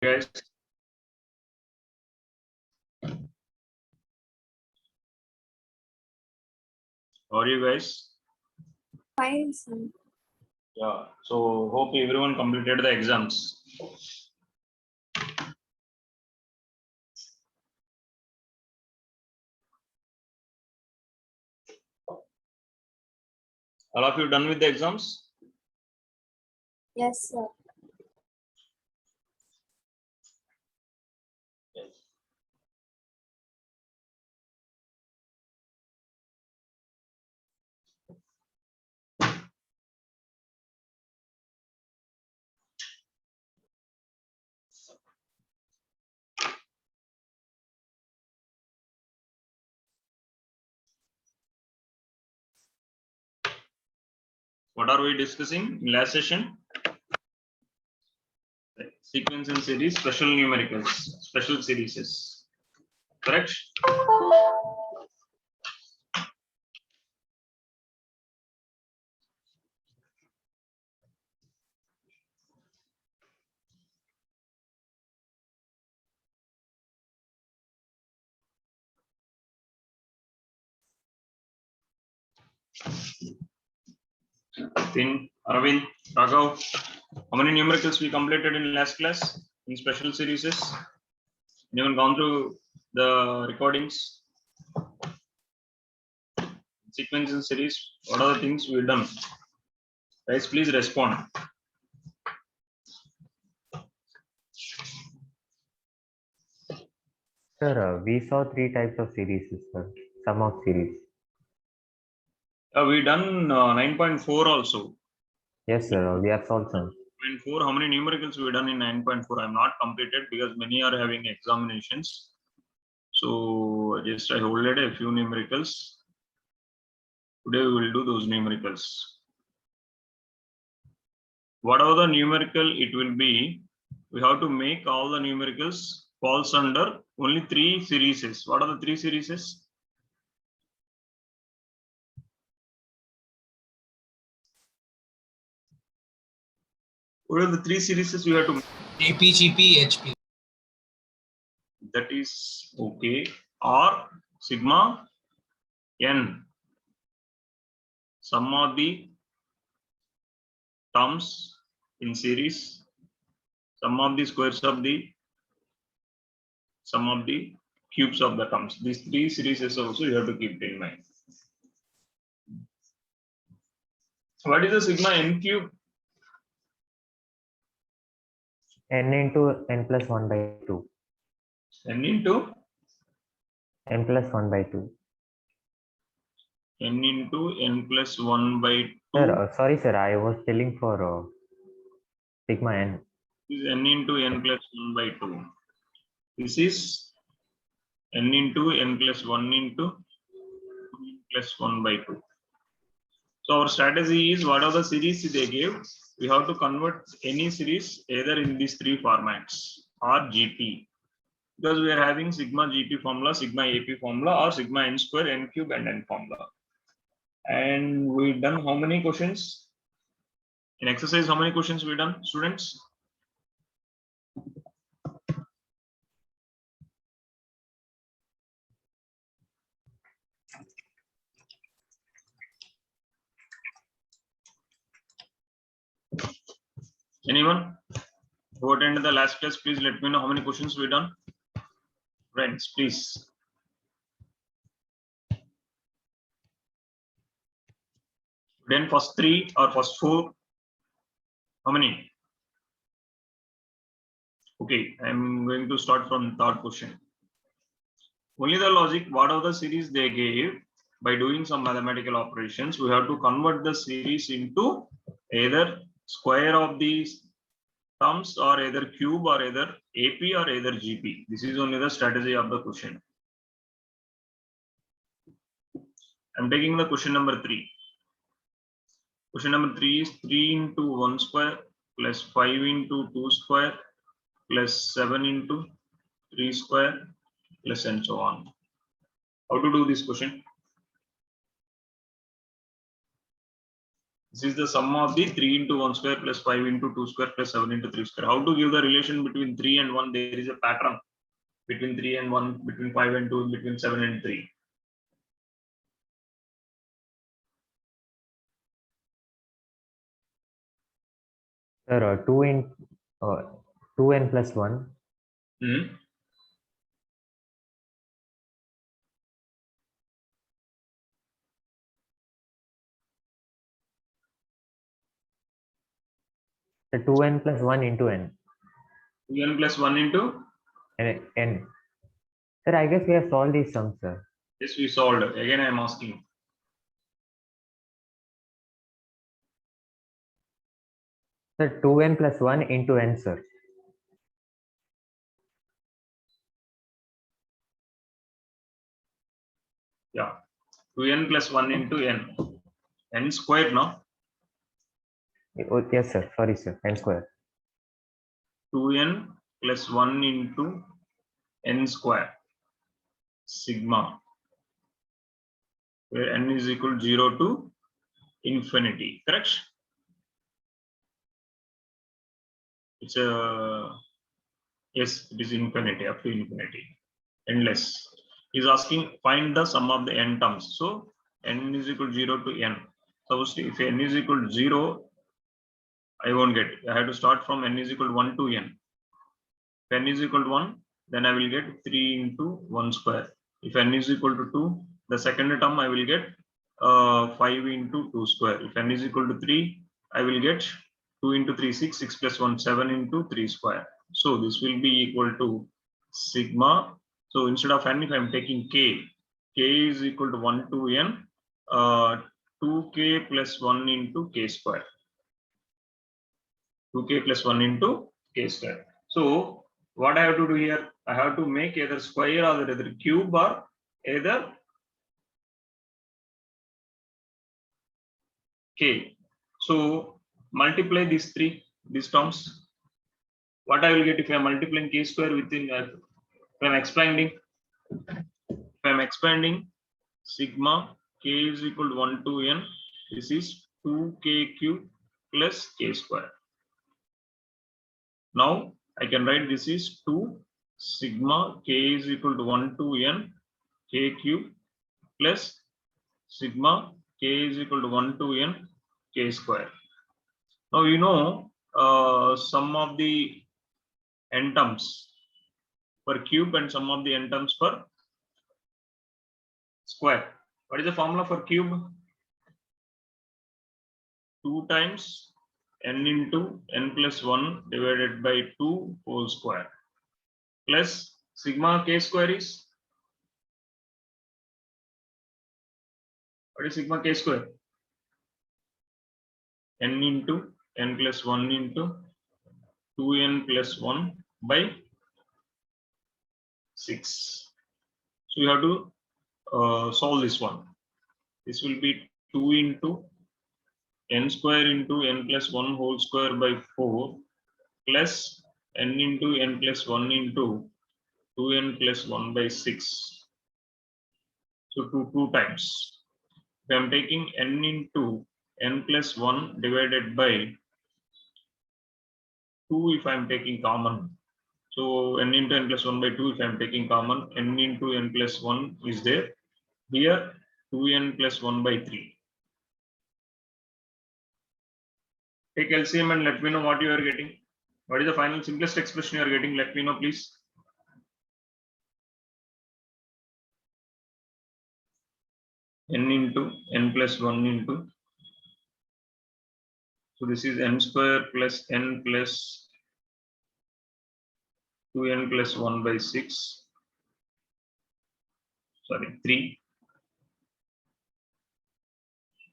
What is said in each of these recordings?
Guys, how are you guys? Fine, sir. Yeah, so hope everyone completed the exams. All of you done with the exams? Yes, sir. Yes. What are we discussing in last session? Sequence and series, special numericals, special series. Correct? Thin, Aravind, Raghav, how many numericals we completed in last class in special series? Anyone gone through the recordings? Sequence and series, what are the things we've done? Guys, please respond. Sir, we saw three types of series, sir. Sum of series. We done 9.4 also. Yes, sir. We have solved some. 9.4, how many numericals we done in 9.4? I'm not completed because many are having examinations. So just I hold a few numericals. Today we will do those numericals. Whatever the numerical it will be, we have to make all the numericals falls under only three series. What are the three series? What are the three series we have to make? AP, GP, HP. That is okay. R, sigma, n. Sum of the terms in series, sum of the squares of the sum of the cubes of the terms. These three series also you have to keep in mind. What is the sigma n cube? N into n plus 1 by 2. N into N plus 1 by 2. n into n plus 1 by 2. Sir, sorry, sir. I was telling for sigma n. This is n into n plus 1 by 2. This is n into n plus 1 into n plus 1 by 2. So our strategy is what are the series they gave, we have to convert any series either in these three formats or GP, because we are having sigma GP formula, sigma AP formula, or sigma n square, n cube, and n formula. And we done how many questions in exercise? How many questions we done, students? Anyone who attended the last class, please let me know how many questions we done. Friends, please. Then first three or first four. How many? Okay, I'm going to start from third question. Only the logic, what are the series they gave, by doing some mathematical operations, we have to convert the series into either square of these terms or either cube or either AP or either GP. This is only the strategy of the question. I'm taking the question number 3. Question number 3 is 3 into 1 square plus 5 into 2 square plus 7 into 3 square plus and so on. How to do this question? This is the sum of the 3 into 1 square plus 5 into 2 square plus 7 into 3 square. How to give the relation between 3 and 1? There is a pattern between 3 and 1, between 5 and 2, between 7 and 3. Sir, 2n plus 1. Hmm. The 2n plus 1 into n. 2n plus 1 into? N. Sir, I guess we have solved these sums, sir. Yes, we solved. Again, I am asking. Sir, 2n plus 1 into n, sir. Yeah. 2n plus 1 into n. N squared, no? Oh, yes, sir. Sorry, sir. N square. 2n plus 1 into n square sigma, where n is equal to 0 to infinity, correct? It's a, yes, it is infinity, up to infinity, endless. He's asking find the sum of the n terms. So n is equal to 0 to n. Suppose if n is equal to 0, I won't get it. I have to start from n is equal to 1 to n. If n is equal to 1, then I will get 3 into 1 square. If n is equal to 2, the second term I will get 5 into 2 square. If n is equal to 3, I will get 2 into 3, 6, 6 plus 1, 7 into 3 square. So this will be equal to sigma. So instead of n, if I am taking k is equal to 1 to n, 2k plus 1 into k square. 2k plus 1 into k square. So what I have to do here? I have to make either square or either cube or either k. So multiply these terms. What I will get if I am multiplying k square within if I am expanding sigma k is equal to 1 to n. This is 2k cube plus k square. Now I can write this is 2 sigma k is equal to 1 to n k cube plus sigma k is equal to 1 to n k square. Now you know sum of the n terms per cube and sum of the n terms per square. What is the formula for cube? 2 times n into n plus 1 divided by 2 whole square plus sigma k square is, what is sigma k square? N into n plus 1 into 2n plus 1 by 6. So you have to solve this one. This will be 2 into n square into n plus 1 whole square by 4 plus n into n plus 1 into 2n plus 1 by 6. So 2 times. If I am taking n into n plus 1 divided by 2 if I am taking common. So n into n plus 1 by 2 if I am taking common, n into n plus 1 is there. Here 2n plus 1 by 3. Take LCM and let me know what you are getting. What is the final simplest expression you are getting? Let me know, please. N into n plus 1 into. So this is n square plus n plus 2n plus 1 by 6. Sorry, 3.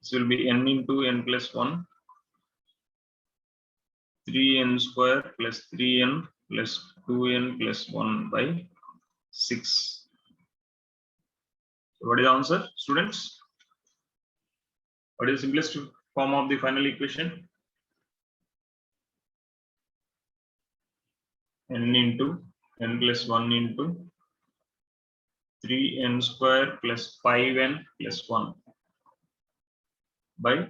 This will be n into n plus 1. 3n square plus 3n plus 2n plus 1 by 6. So what is the answer, students? What is the simplest form of the final equation? N into n plus 1 into 3n square plus 5n plus 1 by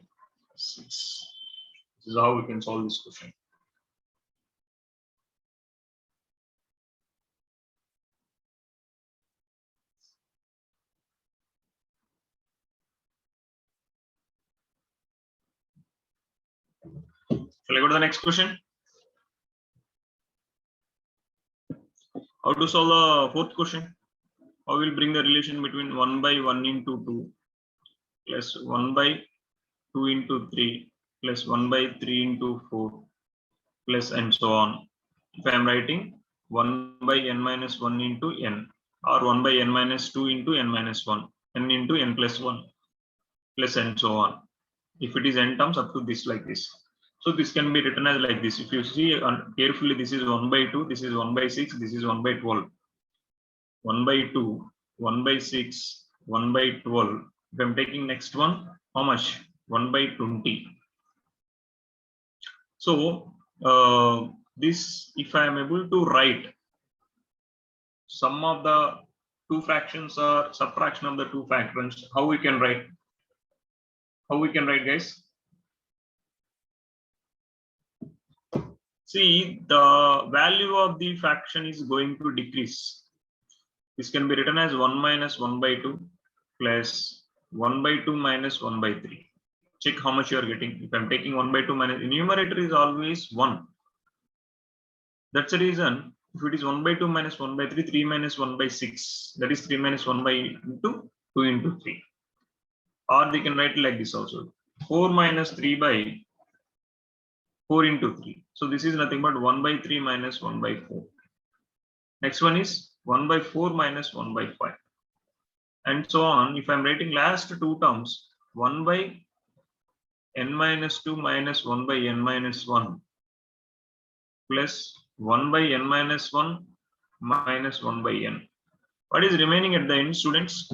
6. This is how we can solve this question. Shall I go to the next question? How to solve the fourth question? How will bring the relation between 1 by 1 into 2 plus 1 by 2 into 3 plus 1 by 3 into 4 plus and so on. If I am writing 1 by n minus 1 into n or 1 by n minus 2 into n minus 1, n into n plus 1 plus and so on. If it is n terms up to this like this. So this can be written as like this. If you see carefully, this is 1 by 2, this is 1 by 6, this is 1 by 12. 1 by 2, 1 by 6, 1 by 12. If I'm taking next one, how much? 1 by 20. So this, if I am able to write sum of the two fractions or subtraction of the two fractions, how we can write? How we can write, guys? See, the value of the fraction is going to decrease. This can be written as 1 minus 1 by 2 plus 1 by 2 minus 1 by 3. Check how much you are getting. If I'm taking 1 by 2 minus, the numerator is always 1. That's the reason, if it is 1 by 2 minus 1 by 3, 3 minus 1 by 6, that is 3 minus 1 by into 2 into 3. Or they can write it like this also. 4 minus 3 by 4 into 3. So this is nothing but 1 by 3 minus 1 by 4. Next one is 1 by 4 minus 1 by 5. And so on. If I'm writing last two terms, 1 by n minus 2 minus 1 by n minus 1 plus 1 by n minus 1 minus 1 by n. What is remaining at the end, students?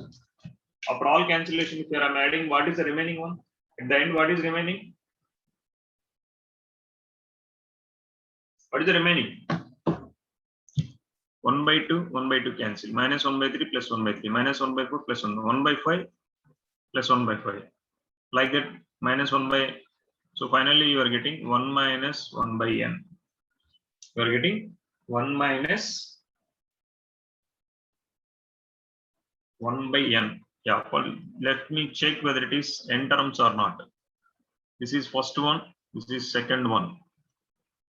After all cancellation, if I'm adding, what is the remaining one? At the end, what is remaining? What is the remaining? 1 by 2, 1 by 2 cancel. Minus 1 by 3 plus 1 by 3. Minus 1 by 4 plus 1. 1 by 5 plus 1 by 5. Like that, minus 1 by. So finally, you are getting 1 minus 1 by n. You are getting 1 minus 1 by n. Yeah, let me check whether it is n terms or not. This is first one. This is second one.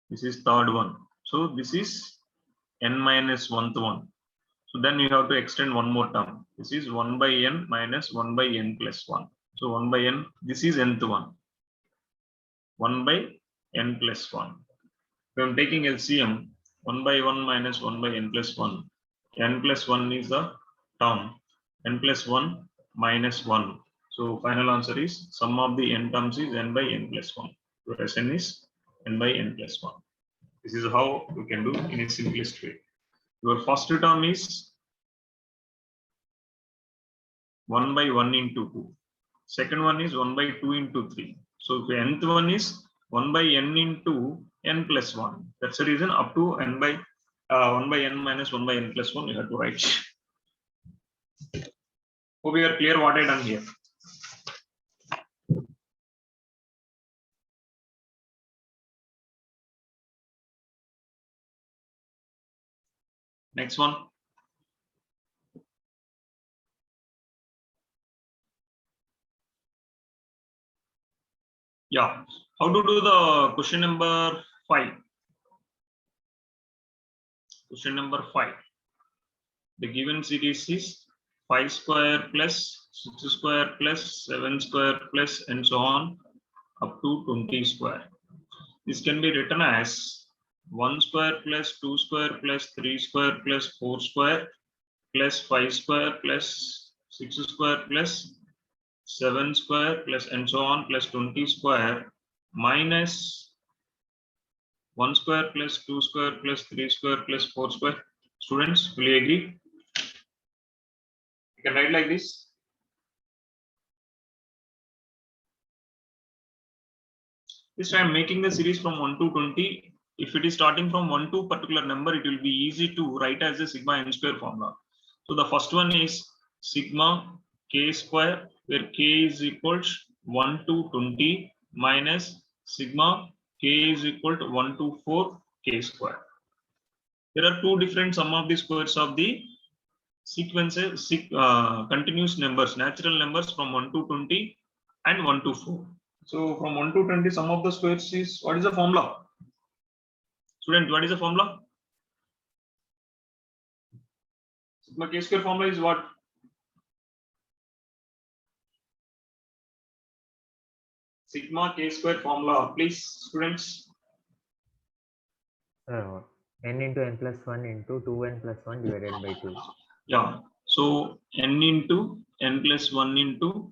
This is third one. So this is n minus 1th one. So then you have to extend one more term. This is 1 by n minus 1 by n plus 1. So 1 by n, this is nth one. 1 by n plus 1. If I am taking LCM, 1 by 1 minus 1 by n plus 1. N plus 1 is the term. N plus 1 minus 1. So final answer is sum of the n terms is n by n plus 1. So Sn is n by n plus 1. This is how we can do in a simplest way. Your first term is 1 by 1 into 2. Second one is 1 by 2 into 3. So the nth one is 1 by n into n plus 1. That's the reason up to n by 1 by n minus 1 by n plus 1 you have to write. Hope we are clear what I done here. Next one. Yeah, how to do the question number 5? Question number 5. The given series is 5 square plus 6 square plus 7 square plus and so on up to 20 square. This can be written as 1 square plus 2 square plus 3 square plus 4 square plus 5 square plus 6 square plus 7 square plus and so on plus 20 square minus 1 square plus 2 square plus 3 square plus 4 square. Students, will you agree? You can write like this. This I am making the series from 1 to 20. If it is starting from 1 to particular number, it will be easy to write as a sigma n square formula. So the first one is sigma k square, where k is equals 1 to 20 minus sigma k is equal to 1 to 4 k square. There are two different sum of the squares of the sequences, continuous numbers, natural numbers from 1 to 20 and 1 to 4. So from 1 to 20, sum of the squares is, what is the formula? Student, what is the formula? Sigma k square formula is what? Sigma k square formula, please, students. N into n plus 1 into 2n plus 1 divided by 2. Yeah. So n into n plus 1 into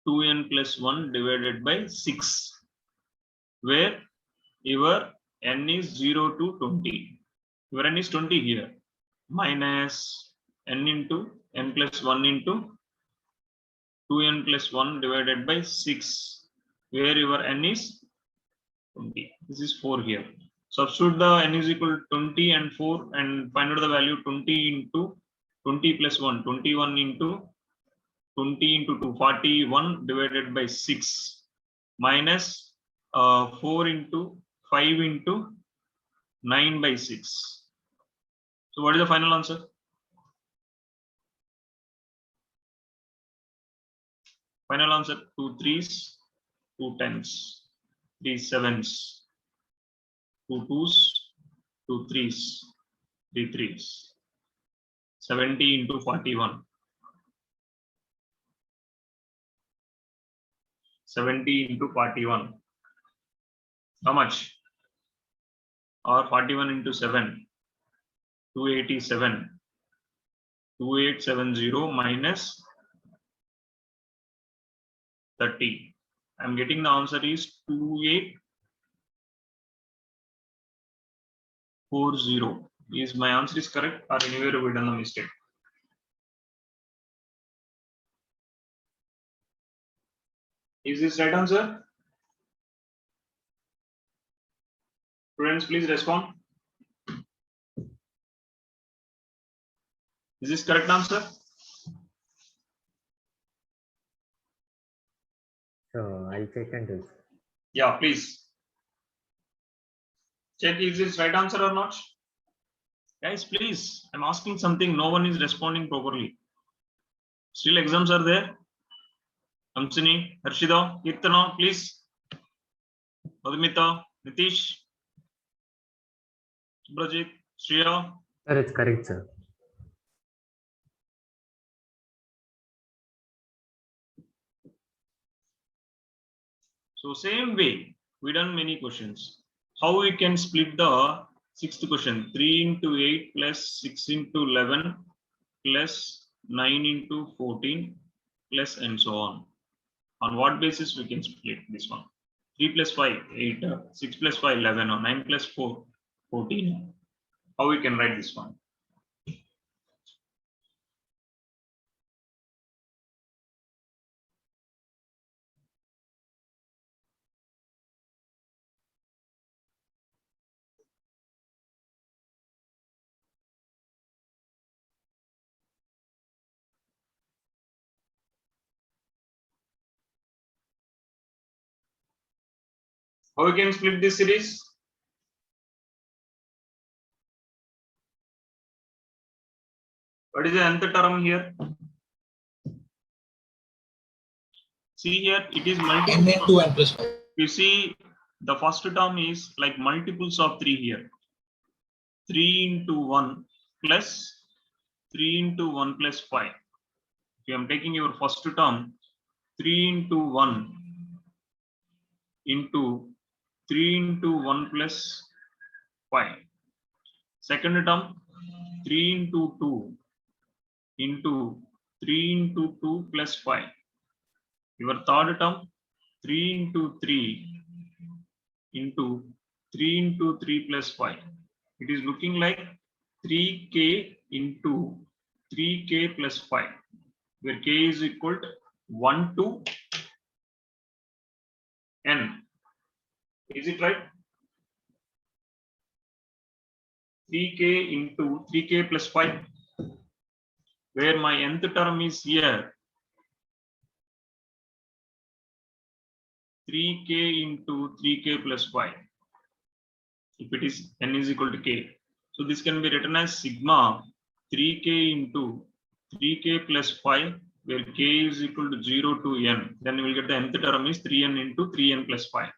2n plus 1 divided by 6, where your n is 0 to 20. Your n is 20 here, minus n into n plus 1 into 2n plus 1 divided by 6, where your n is 20. This is 4 here. Substitute the n is equal to 20 and 4 and find out the value. 20 into 20 plus 1, 21 into 20 into 2, 41 divided by 6, minus 4 into 5 into 9 by 6. So what is the final answer? Final answer: 2 3s, 2 10s, 3 7s, 2 2s, 2 3s, 3 3s. 70 into 41. 70 into 41. How much? Or 41 into 7. 287. 2870 minus 30. I'm getting the answer is 2840. Is my answer is correct or anywhere we done a mistake? Is this right answer? Students, please respond. Is this correct answer? So I'll check and do. Yeah, please. Check is this right answer or not? Guys, please. I'm asking something. No one is responding properly. Still exams are there. Amsini, Harshida, Kirtana, please. Madhumita, Nitish, Subrajit, Shreya. Sir, it's correct, sir. So same way, we done many questions. How we can split the sixth question? 3 into 8 plus 6 into 11 plus 9 into 14 plus and so on. On what basis we can split this one? 3 plus 5, 8, 6 plus 5, 11, or 9 plus 4, 14. How we can write this one? How we can split this series? What is the nth term here? See here, it is n multiple. into n plus 5. You see, the first term is like multiples of 3 here. 3 into 1 plus 3 into 1 plus 5. If I am taking your first term, 3 into 1 into 3 into 1 plus 5. Second term, 3 into 2 into 3 into 2 plus 5. Your third term, 3 into 3 into 3 into 3 plus 5. It is looking like 3k into 3k plus 5, where k is equal to 1 to n. Is it right? 3k into 3k plus 5, where my nth term is here. 3k into 3k plus 5. If it is n is equal to k. So this can be written as sigma 3k into 3k plus 5, where k is equal to 0 to n. Then we will get the nth term is 3n into 3n plus 5.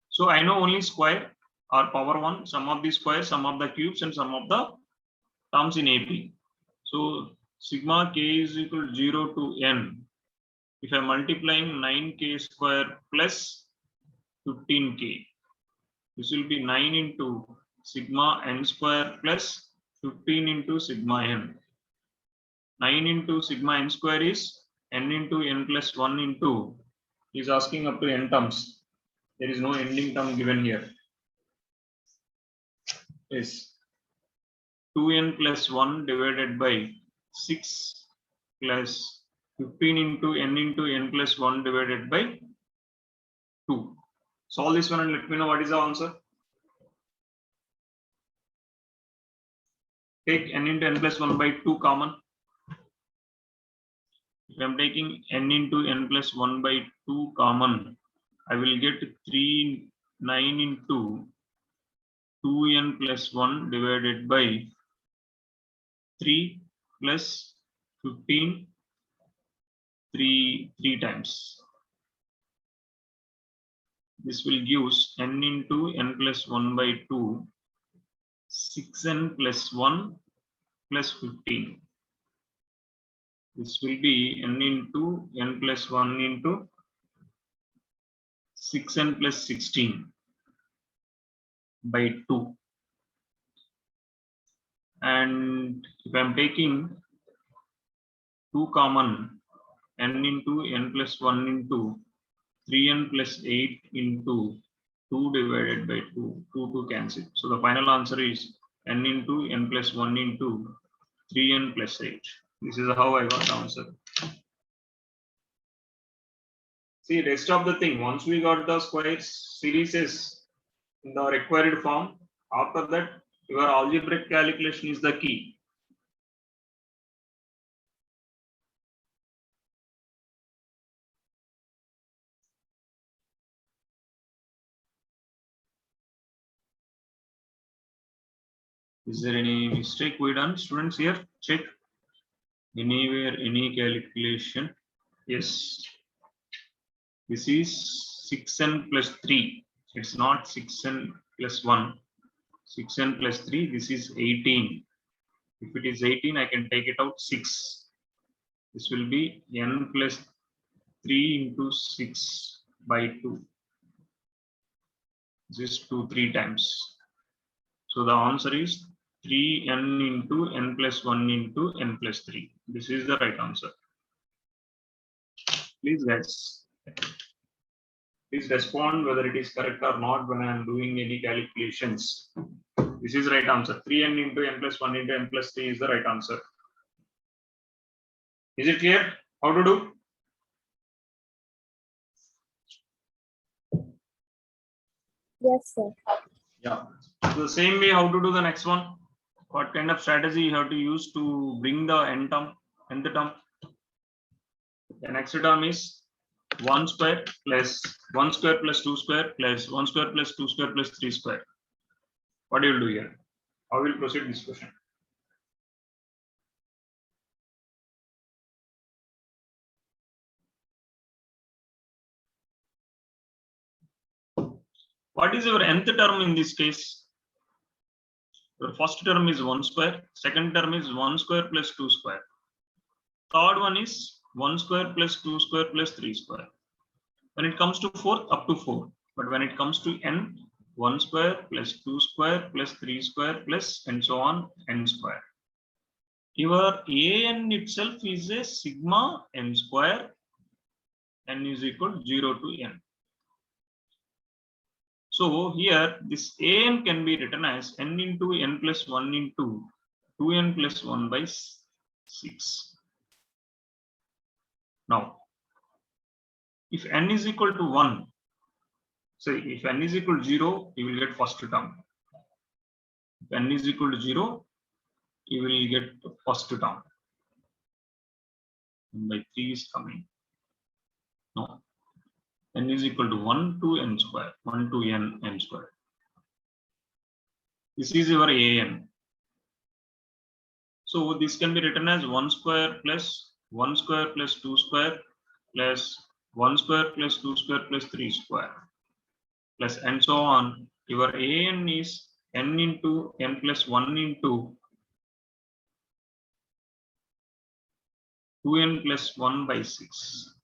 So I know only square or power 1, sum of the squares, sum of the cubes, and sum of the terms in AP. So sigma k is equal to 0 to n. If I am multiplying 9k square plus 15k, this will be 9 into sigma n square plus 15 into sigma n. 9 into sigma n square is n into n plus 1 into, is asking up to n terms. There is no ending term given here. Is 2n plus 1 divided by 6 plus 15 into n plus 1 divided by 2. Solve this one and let me know what is the answer. Take n into n plus 1 by 2 common. If I am taking n into n plus 1 by 2 common, I will get 9 into 2n plus 1 divided by 3 plus 15 3 times. This will give n into n plus 1 by 2, 6n plus 1 plus 15. This will be n into n plus 1 into 6n plus 16 by 2. And if I am taking 2 common, n into n plus 1 into 3n plus 8 into 2 divided by 2, 2 cancel. So the final answer is n into n plus 1 into 3n plus 8. This is how I got the answer. See, rest of the thing, once we got the square series in the required form, after that your algebraic calculation is the key. Is there any mistake we done, students here? Check. Anywhere, any calculation? Yes. This is 6n plus 3. It's not 6n plus 1. 6n plus 3, this is 18. If it is 18, I can take it out 6. This will be n plus 3 into 6 by 2. This is 2, 3 times. So the answer is 3n into n plus 1 into n plus 3. This is the right answer. Please guys, please respond whether it is correct or not when I am doing any calculations. This is the right answer. 3n into n plus 1 into n plus 3 is the right answer. Is it clear how to do? Yes, sir. Yeah. So the same way, how to do the next one? What kind of strategy you have to use to bring the nth term? The next term is 1 square plus 1 square plus 2 square plus 1 square plus 2 square plus 3 square. What do you do here? How will proceed this question? What is your nth term in this case? Your first term is 1 square, second term is 1 square plus 2 square. Third one is 1 square plus 2 square plus 3 square. When it comes to fourth, up to 4. But when it comes to n, 1 square plus 2 square plus 3 square plus and so on, n square. Your an itself is a sigma n square, n is equal to 0 to n. So here this an can be written as n into n plus 1 into 2n plus 1 by 6. Now, if n is equal to 1, say if n is equal to 0, you will get first term. If n is equal to 0, you will get the first term. 1 by 3 is coming. No. N is equal to 1 to n square. 1 to n square. This is your an. So this can be written as 1 square plus 1 square plus 2 square plus 1 square plus 2 square plus 3 square plus and so on. Your an is n into n plus 1 into 2n plus 1 by 6.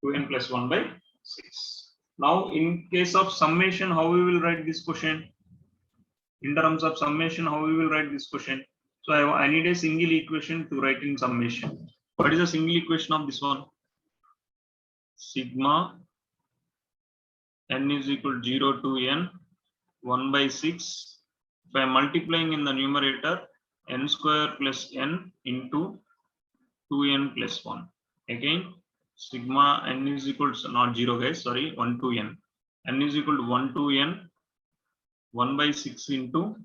2n plus 1 by 6. Now, in case of summation, how we will write this question? In terms of summation, how we will write this question? So I need a single equation to write in summation. What is the single equation of this one? Sigma n is equal to 0 to n 1 by 6. If I am multiplying in the numerator, n square plus n into 2n plus 1. Again, sigma n is equal to not 0 guys, sorry, 1 to n. N is equal to 1 to n 1 by 6 into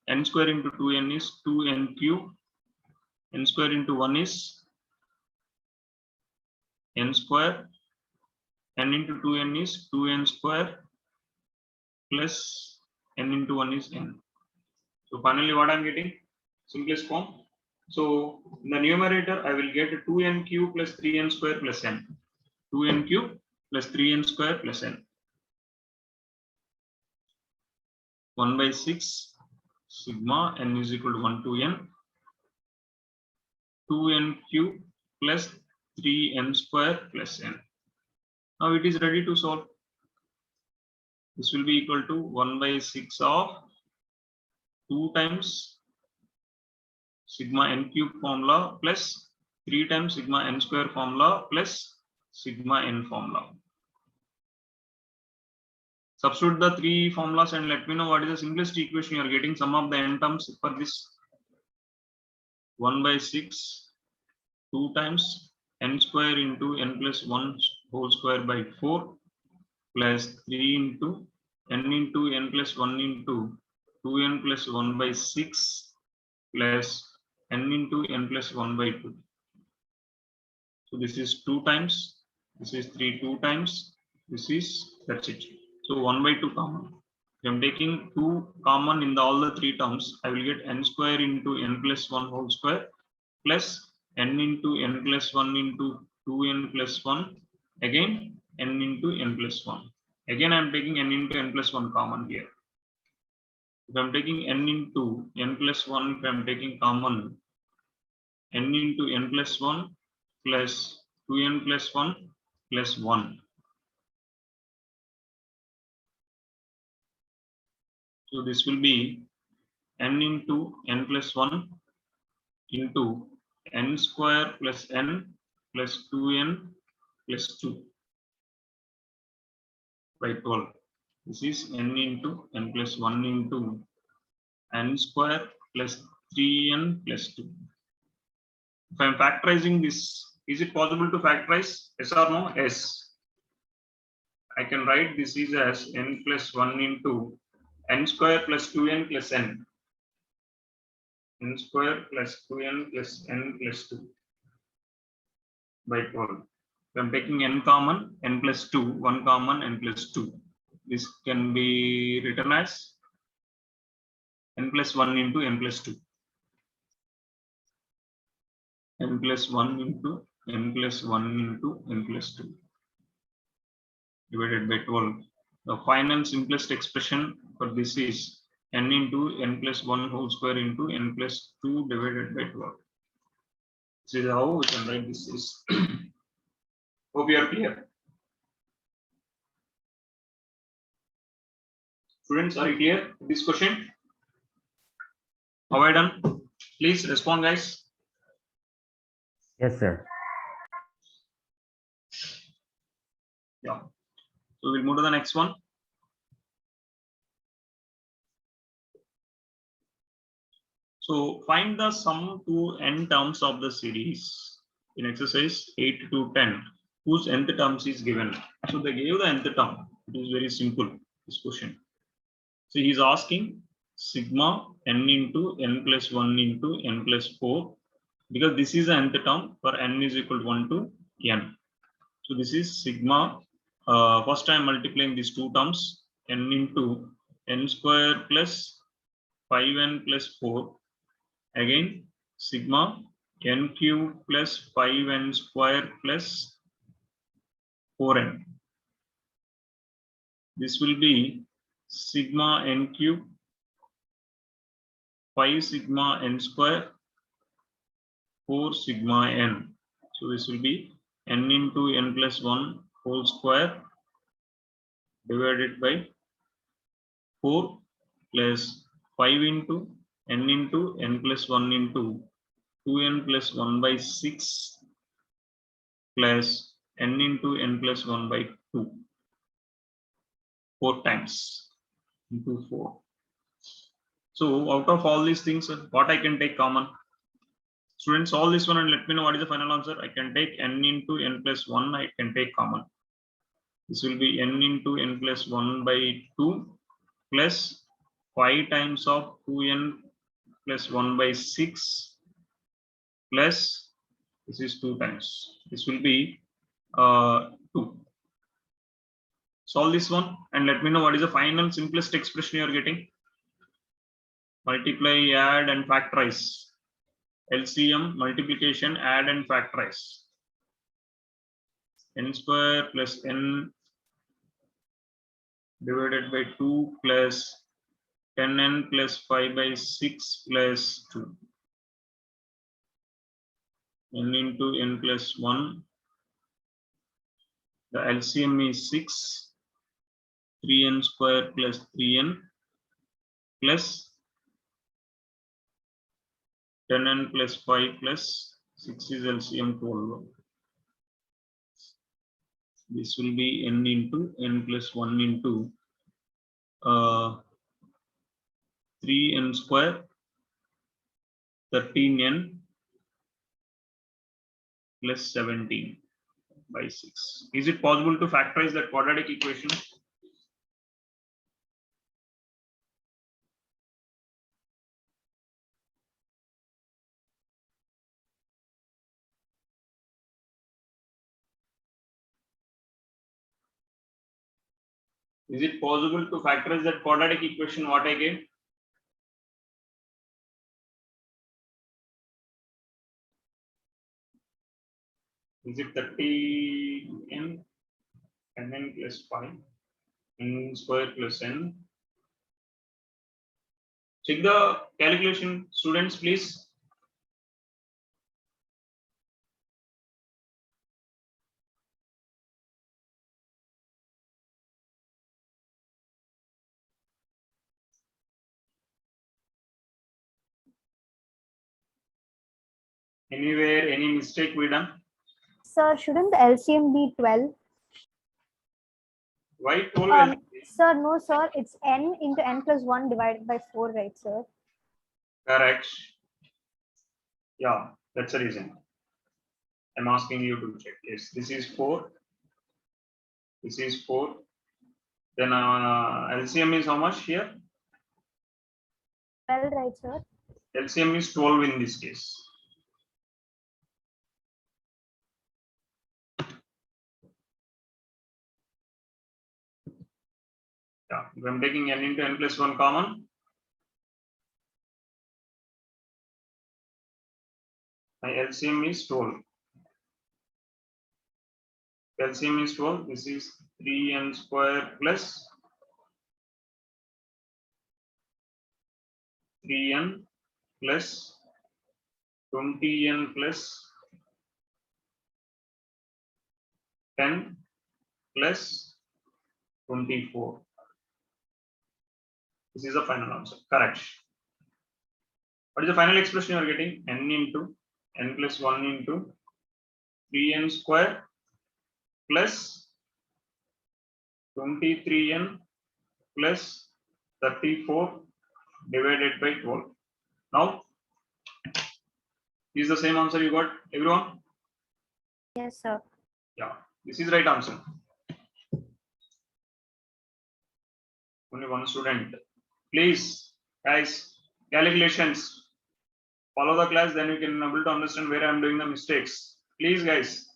n square into 2n is 2n cube. N square into 1 is n square. N into 2n is 2n square plus n into 1 is n. So finally what I am getting? Simplest form. So in the numerator, I will get 2n cube plus 3n square plus n. 2n cube plus 3n square plus n. 1 by 6 sigma n is equal to 1 to n. 2n cube plus 3n square plus n. Now it is ready to solve. This will be equal to 1 by 6 of 2 times sigma n cube formula plus 3 times sigma n square formula plus sigma n formula. Substitute the 3 formulas and let me know what is the simplest equation you are getting. Sum of the n terms for this 1 by 6 2 times n square into n plus 1 whole square by 4 plus 3 into n plus 1 into 2n plus 1 by 6 plus n into n plus 1 by 2. So this is 2 times, this is 3 2 times, this is, that's it. So 1 by 2 common. If I am taking 2 common in all the 3 terms, I will get n square into n plus 1 whole square plus n into n plus 1 into 2n plus 1, again n into n plus 1. Again I am taking n into n plus 1 common here. If I am taking n into n plus 1, if I am taking common n into n plus 1 plus 2n plus 1 plus 1. So this will be n into n plus 1 into n square plus n plus 2n plus 2 by 12. This is n into n plus 1 into n square plus 3n plus 2. If I am factorizing this, is it possible to factorize? Yes or no? Yes. I can write this is as n plus 1 into n square plus 2n plus n. N square plus 2n plus n plus 2 by 12. If I am taking n common, n plus 2, 1 common, n plus 2. This can be written as n plus 1 into n plus 2. N plus 1 into n plus 1 into n plus 2 divided by 12. The final simplest expression for this is n into n plus 1 whole square into n plus 2 divided by 12. This is how we can write this is. Hope you are clear. Students, are you clear with this question? Have I done? Please respond, guys. Yes, sir. Yeah. So we'll move to the next one. So find the sum to n terms of the series in exercise 8 to 10, whose nth terms is given. So they gave the nth term. It is very simple, this question. So he is asking sigma n into n plus 1 into n plus 4, because this is the nth term for n is equal to 1 to n. So this is sigma. First I am multiplying these two terms, n into n square plus 5n plus 4. Again, sigma n cube plus 5n square plus 4n. This will be sigma n cube 5 sigma n square 4 sigma n. So this will be n into n plus 1 whole square divided by 4 plus 5 into n plus 1 into 2n plus 1 by 6 plus n into n plus 1 by 2. 4 times into 4. So out of all these things, what I can take common? Students, solve this one and let me know what is the final answer. I can take n into n plus 1, I can take common. This will be n into n plus 1 by 2 plus 5 times of 2n plus 1 by 6 plus this is 2 times. This will be 2. Solve this one and let me know what is the final simplest expression you are getting. Multiply, add and factorize. LCM, multiplication, add and factorize. N square plus n divided by 2 plus 10n plus 5 by 6 plus 2. N into n plus 1. The LCM is 6. 3n square plus 3n plus 10n plus 5 plus 6 is LCM 12. This will be n into n plus 1 into 3n square 13n plus 17 by 6. Is it possible to factorize that quadratic equation? Is it possible to factorize that quadratic equation what I gave? Is it 30n and n plus 5 n square plus n? Check the calculation, students, please. Anywhere, any mistake we done? Sir, shouldn't the LCM be 12? Why 12? Sir, no, sir. It's n into n plus 1 divided by 4, right, sir? Correct. Yeah, that's the reason. I'm asking you to check. Yes, this is 4. This is 4. Then LCM is how much here? 12, right, sir? LCM is 12 in this case. Yeah, if I'm taking n into n plus 1 common, my LCM is 12. LCM is 12. This is 3n square plus 3n plus 20n plus 10 plus 24. This is the final answer. Correct. What is the final expression you are getting? N into n plus 1 into 3n square plus 23n plus 34 divided by 12. Now, is the same answer you got, everyone? Yes, sir. Yeah, this is right answer. Only one student. Please, guys, calculations. Follow the class, then you can be able to understand where I am doing the mistakes. Please, guys.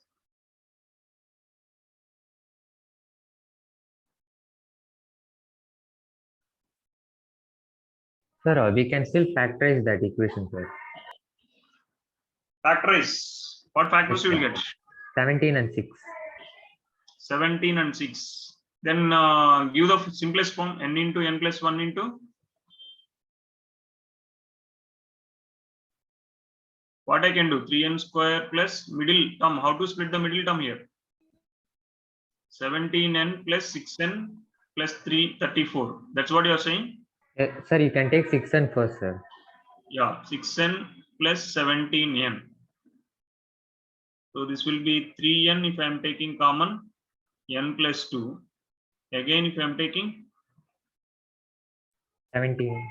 Sir, we can still factorize that equation, sir. Factorize. What factors you will get? 17 and 6. 17 and 6. Then give the simplest form, n into n plus 1 into. What I can do? 3n square plus middle term. How to split the middle term here? 17n plus 6n plus 3, 34. That's what you are saying? Sir, you can take 6n first, sir. Yeah, 6n plus 17n. So this will be 3n if I am taking common, n plus 2. Again, if I am taking 17.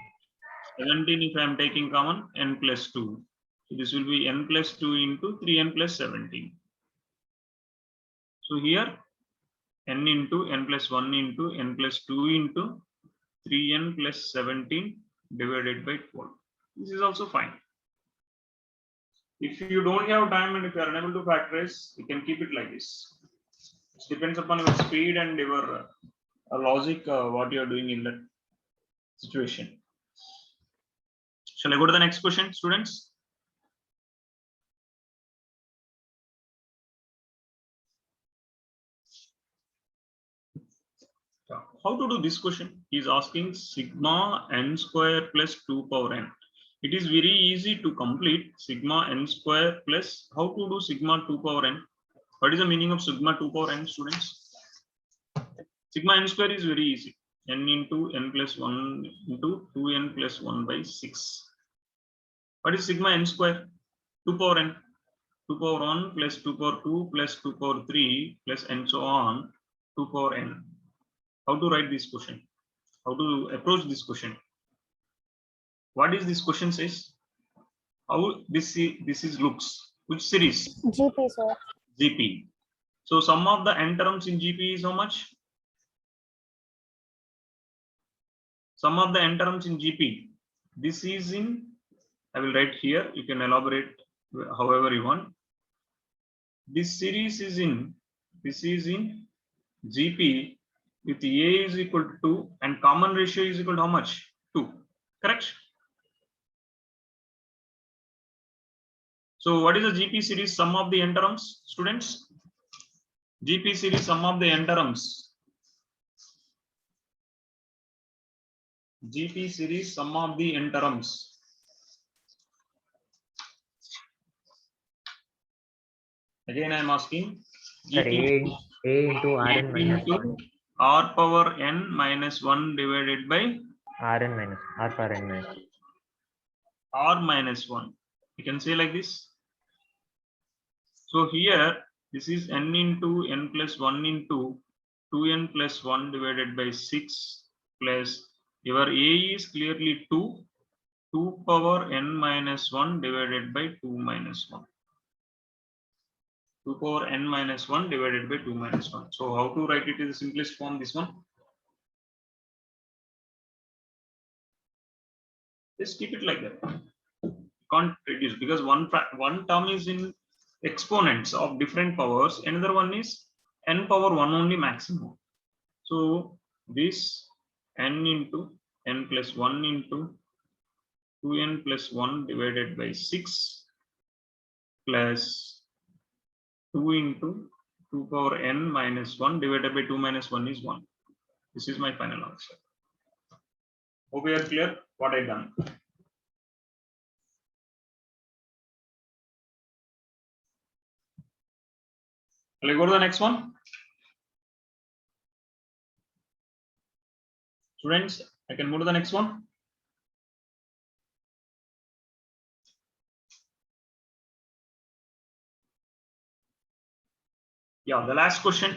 17 if I am taking common, n plus 2. So this will be n plus 2 into 3n plus 17. So here n into n plus 1 into n plus 2 into 3n plus 17 divided by 12. This is also fine. If you don't have time and if you are unable to factorize, you can keep it like this. It depends upon your speed and your logic, what you are doing in that situation. Shall I go to the next question, students? How to do this question? He is asking sigma n square plus 2 power n. It is very easy to complete sigma n square plus. How to do sigma 2 power n? What is the meaning of sigma 2 power n, students? Sigma n square is very easy. N into n plus 1 into 2n plus 1 by 6. What is sigma n square? 2 power n. 2 power 1 plus 2 power 2 plus 2 power 3 plus and so on 2 power n. How to write this question? How to approach this question? What is this question says? How this is looks? Which series? GP, sir. GP. So sum of the n terms in GP is how much? Sum of the n terms in GP. This is in, I will write here. You can elaborate however you want. This series is in, GP with A is equal to 2 and common ratio is equal to how much? 2. Correct? So what is the GP series sum of the n terms, students? GP series sum of the n terms. GP series sum of the n terms. Again, I am asking. Sir, A into Rn minus 1. R power n minus 1 divided by Rn minus R power n minus 1. R minus 1. You can say like this. So here, this is n into n plus 1 into 2n plus 1 divided by 6 plus your A is clearly 2. 2 power n minus 1 divided by 2 minus 1. 2 power n minus 1 divided by 2 minus 1. So how to write it in the simplest form, this one? Just keep it like that. Can't reduce because one term is in exponents of different powers. Another one is n power 1 only maximum. So this n into n plus 1 into 2n plus 1 divided by 6 plus 2 into 2 power n minus 1 divided by 2 minus 1 is 1. This is my final answer. Hope we are clear what I done. Shall I go to the next one? Students, I can move to the next one. Yeah, the last question.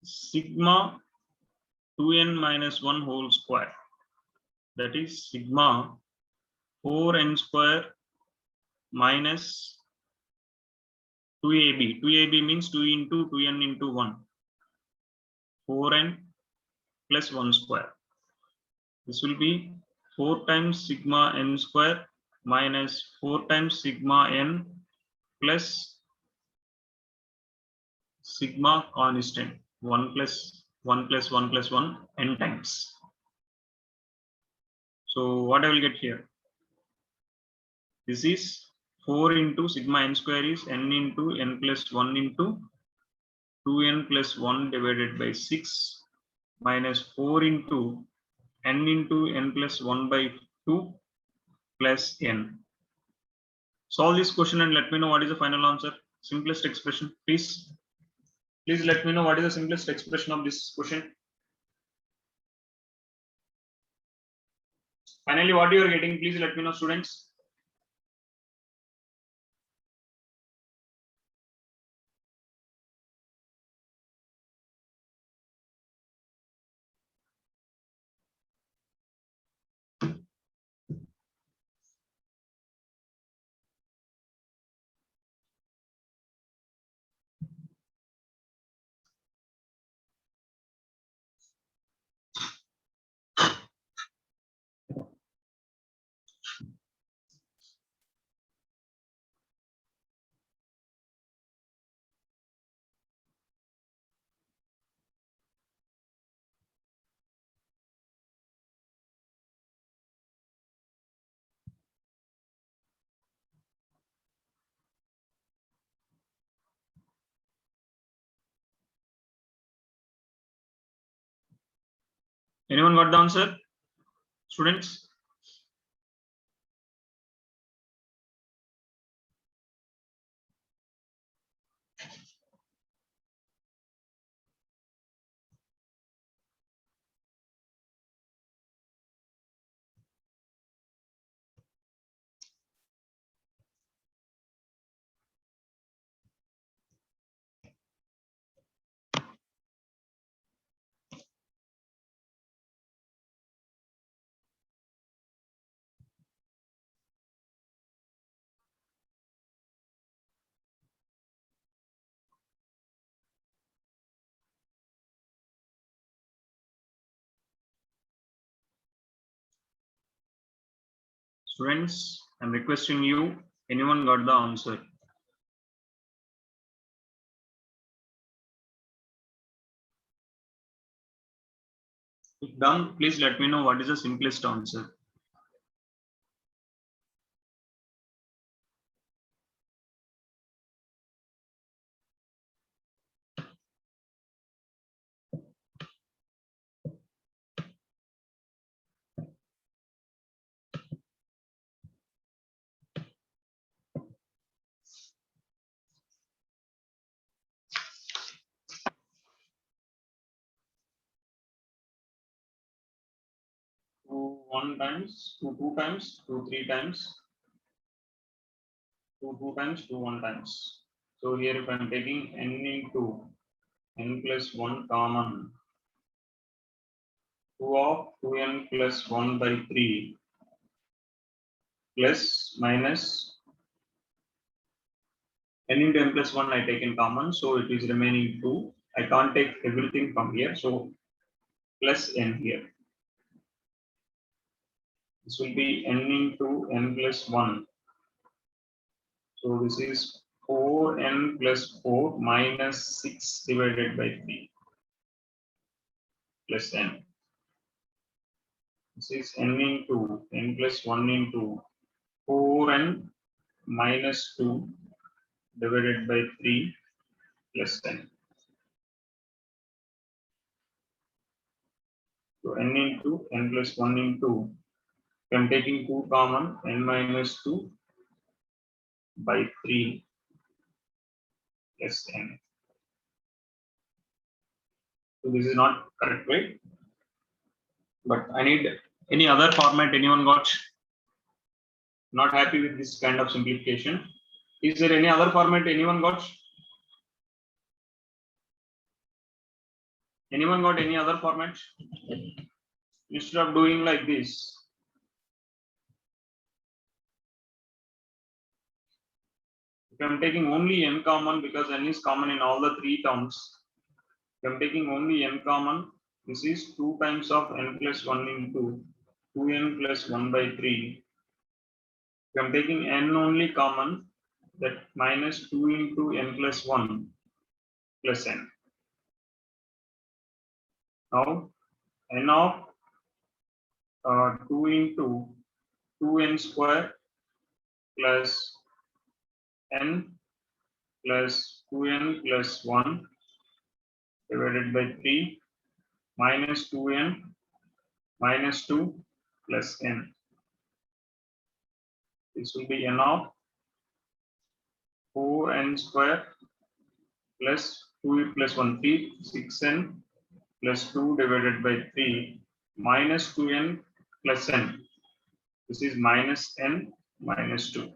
Sigma 2n minus 1 whole square. That is sigma 4n square minus 2ab. 2ab means 2 into 2n into 1. 4n plus 1 square. This will be 4 times sigma n square minus 4 times sigma n plus sigma constant 1 plus 1 plus 1 plus 1 n times. So what I will get here? This is 4 into sigma n square is n into n plus 1 into 2n plus 1 divided by 6 minus 4 into n into n plus 1 by 2 plus n. Solve this question and let me know what is the final answer. Simplest expression, please. Please let me know what is the simplest expression of this question. Finally, what you are getting, please let me know, students. Anyone got the answer? Students? Students, I'm requesting you, anyone got the answer? If done, please let me know what is the simplest answer. Two 1 times, two times, two 3 times, two times, two 1 times. So here if I'm taking n into n plus 1 common, 2 of 2n plus 1 by 3 plus minus n into n plus 1 I take in common, so it is remaining 2. I can't take everything from here, so plus n here. This will be n into n plus 1. So this is 4n plus 4 minus 6 divided by 3 plus n. This is n into n plus 1 into 4n minus 2 divided by 3 plus n. So n into n plus 1 into, I am taking 2 common, n minus 2 by 3 plus n. So this is not correct, right? But I need any other format. Anyone got? Not happy with this kind of simplification? Is there any other format anyone got? Anyone got any other format? Instead of doing like this, if I'm taking only n common, because n is common in all the 3 terms, if I'm taking only n common, this is 2 times of n plus 1 into 2n plus 1 by 3. If I'm taking n only common, that minus 2 into n plus 1. plus n. Now n of 2 into 2n square plus n plus 2n plus 1 divided by 3 minus 2n minus 2 plus n. This will be n of 4n square plus 2 plus 1, 3, 6n plus 2 divided by 3 minus 2n plus n. This is minus n minus 2.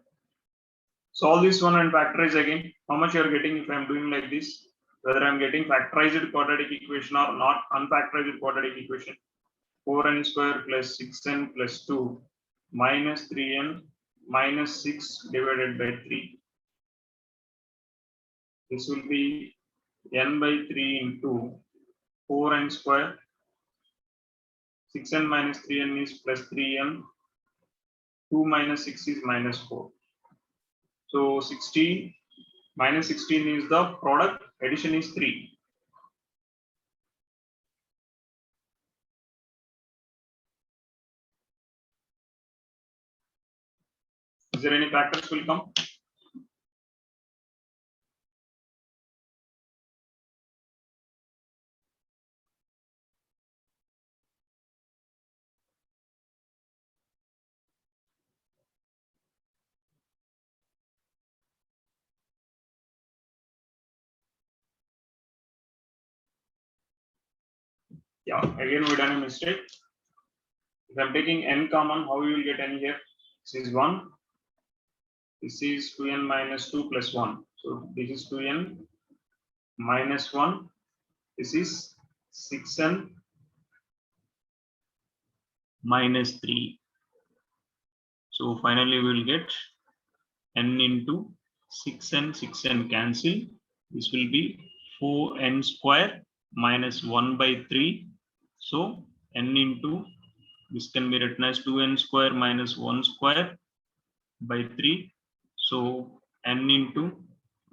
Solve this one and factorize again. How much you are getting if I am doing like this? Whether I am getting factorized quadratic equation or not unfactorized quadratic equation. 4n square plus 6n plus 2 minus 3n minus 6 divided by 3. This will be n by 3 into 4n square. 6n minus 3n is plus 3n. 2 minus 6 is minus 4. So 16 minus 16 is the product, addition is 3. Is there any factors will come? Yeah, again we done a mistake. If I'm taking n common, how you will get n here? This is 1. This is 2n minus 2 plus 1. So this is 2n minus 1. This is 6n minus 3. So finally we will get n into 6n, 6n cancel. This will be 4n square minus 1 by 3. So n into, this can be written as 2n square minus 1 square by 3. So n into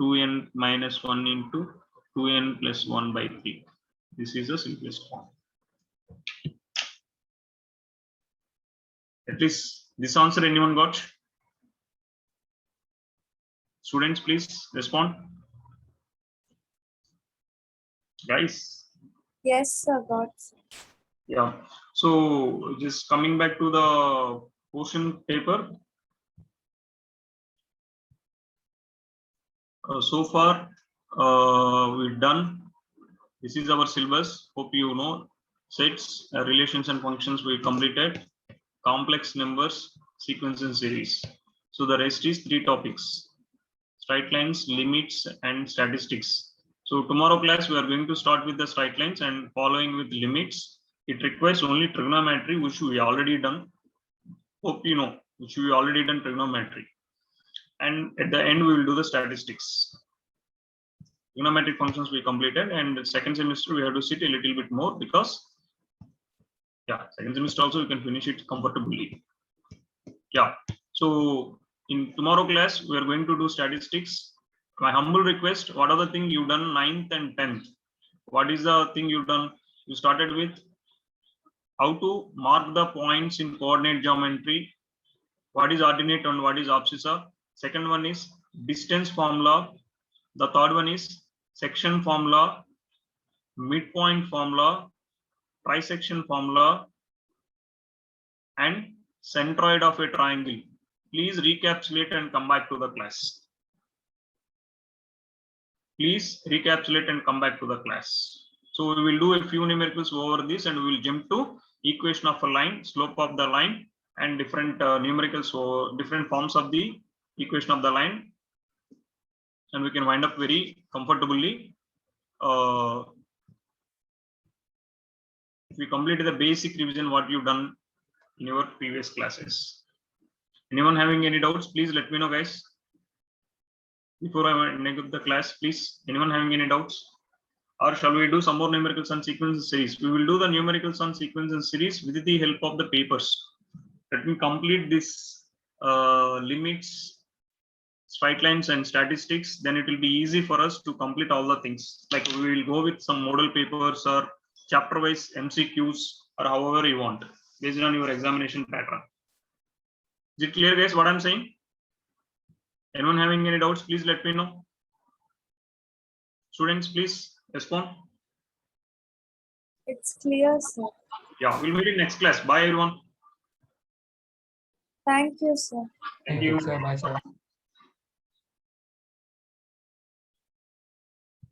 2n minus 1 into 2n plus 1 by 3. This is the simplest form. At least this answer anyone got? Students, please respond. Guys. Yes, sir, got. Yeah. So just coming back to the portion paper. So far we've done. This is our syllabus. Hope you know. Sets, relations and functions we completed. Complex numbers, sequence and series. So the rest is 3 topics: straight lines, limits, and statistics. So tomorrow class we are going to start with the straight lines and following with limits. It requires only trigonometry, which we already done. Hope you know, which we already done trigonometry. And at the end we will do the statistics. Trigonometric functions we completed, and the second semester we have to sit a little bit more because second semester also you can finish it comfortably. Yeah. So in tomorrow class we are going to do statistics. My humble request, what are the thing you've done 9th and 10th? What is the thing you've done? You started with how to mark the points in coordinate geometry. What is ordinate and what is abscissa? Second one is distance formula. The third one is section formula, midpoint formula, trisection formula, and centroid of a triangle. Please recapitulate and come back to the class. Please recapitulate and come back to the class. So we will do a few numericals over this, and we will jump to equation of a line, slope of the line, and different numericals or different forms of the equation of the line, and we can wind up very comfortably. If we complete the basic revision what you've done in your previous classes. Anyone having any doubts, please let me know, guys. Before I make up the class, please, anyone having any doubts? Or shall we do some more numericals and sequence series? We will do the numericals on sequence and series with the help of the papers. Let me complete this limits, straight lines and statistics, then it will be easy for us to complete all the things. Like we will go with some model papers or chapter wise MCQs or however you want based on your examination pattern. Is it clear, guys, what I'm saying? Anyone having any doubts, please let me know. Students, please respond. It's clear, sir. Yeah, we'll meet in next class. Bye, everyone. Thank you, sir. Thank you. Sir, bye, sir.